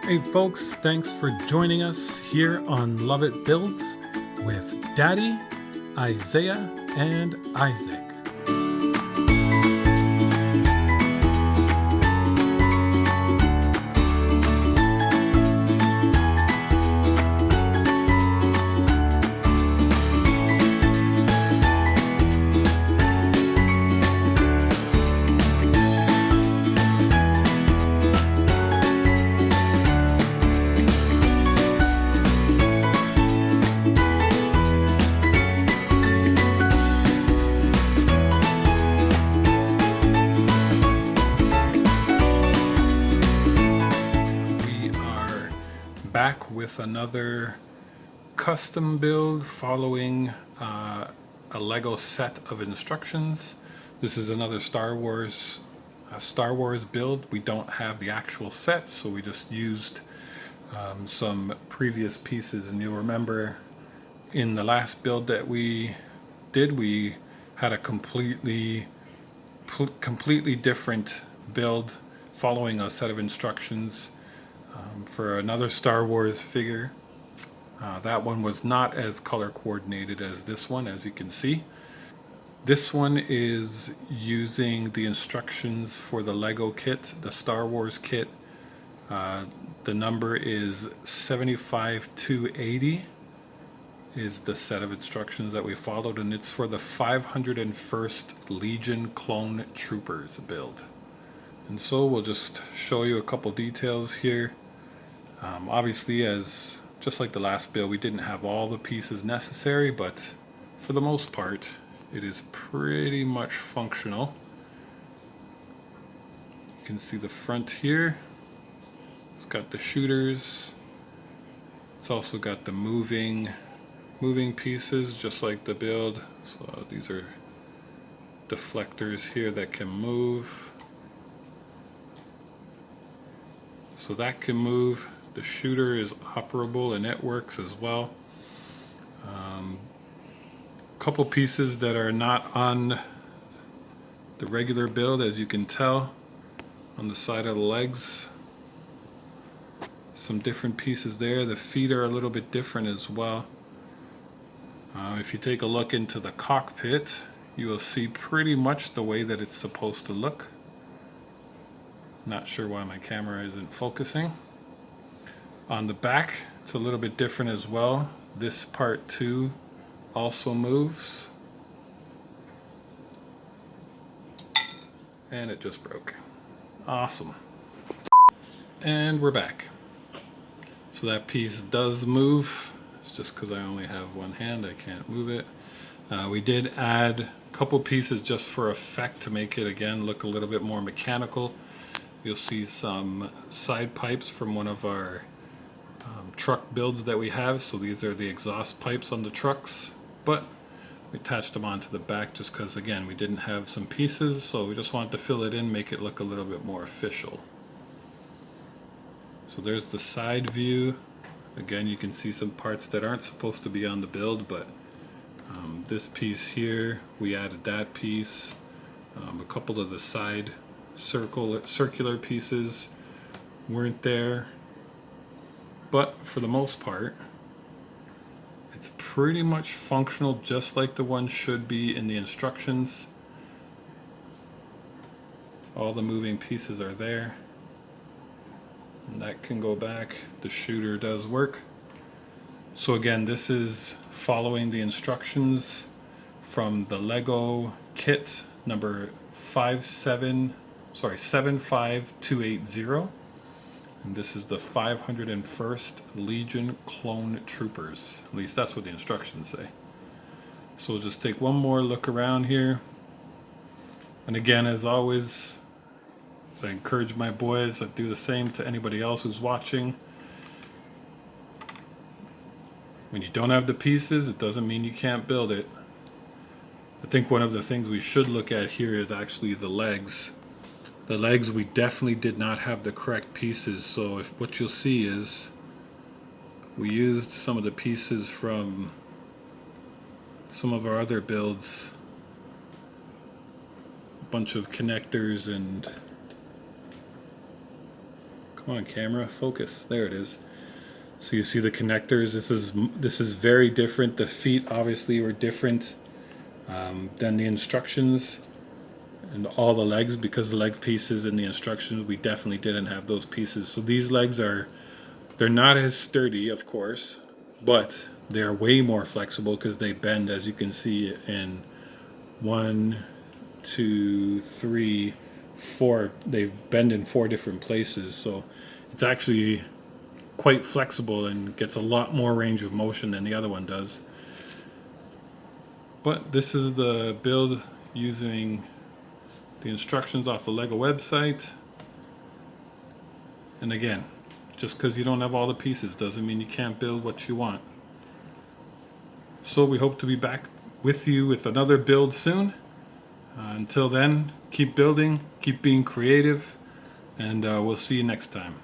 Hey folks, thanks for joining us here on Lovatt Builds with Daddy, Isaiah, and Isaac. We are back with another custom build following a Lego set of instructions. This is another Star Wars build. We don't have the actual set, so we just used some previous pieces, and you'll remember in the last build that we did, we had a completely different build following a set of instructions for another Star Wars figure. That one was not as color coordinated as this one, as you can see. This one is using the instructions for the Lego kit, the Star Wars kit. The number is 75280 is the set of instructions that we followed, and it's for the 501st Legion Clone Troopers build. And so we'll just show you a couple details here. Obviously, as just like the last build, we didn't have all the pieces necessary, but for the most part, it is pretty much functional. You can see the front here. It's got the shooters. It's also got the moving pieces, just like the build. So these are deflectors here that can move. So that can move. The shooter is operable and it works as well. Couple pieces that are not on the regular build, as you can tell, on the side of the legs. Some different pieces there. The feet are a little bit different as well. If you take a look into the cockpit, you will see pretty much the way that it's supposed to look. Not sure why my camera isn't focusing. On the back, it's a little bit different as well. This part too also moves. And it just broke. Awesome. And we're back. So that piece does move. It's just because I only have one hand, I can't move it. We did add a couple pieces just for effect to make it again look a little bit more mechanical. You'll see some side pipes from one of our truck builds that we have. So these are the exhaust pipes on the trucks, but we attached them onto the back just because, again, we didn't have some pieces, so we just wanted to fill it in, make it look a little bit more official. So there's the side view. Again, you can see some parts that aren't supposed to be on the build, but this piece here, we added that piece. A couple of the side circular pieces weren't there, but for the most part, it's pretty much functional just like the one should be in the instructions. All the moving pieces are there. And that can go back. The shooter does work. So again, this is following the instructions from the Lego kit number 75280. And this is the 501st Legion Clone Troopers. At least that's what the instructions say. So we'll just take one more look around here. And again, as always, I encourage my boys to do the same to anybody else who's watching. When you don't have the pieces, it doesn't mean you can't build it. I think one of the things we should look at here is actually the legs. The legs, we definitely did not have the correct pieces, so what you'll see is we used some of the pieces from some of our other builds. A bunch of connectors and Come on, camera, focus. There it is. So you see the connectors. This is very different. The feet obviously were different than the instructions, and all the legs, because the leg pieces in the instructions, we definitely didn't have those pieces. So these legs they're not as sturdy, of course, but they're way more flexible because they bend, as you can see, in 1, 2, 3, 4. They bend in 4 different places, so it's actually quite flexible and gets a lot more range of motion than the other one does. But this is the build using the instructions off the Lego website. And again, just because you don't have all the pieces doesn't mean you can't build what you want. So we hope to be back with you with another build soon. Until then, keep building, keep being creative, and we'll see you next time.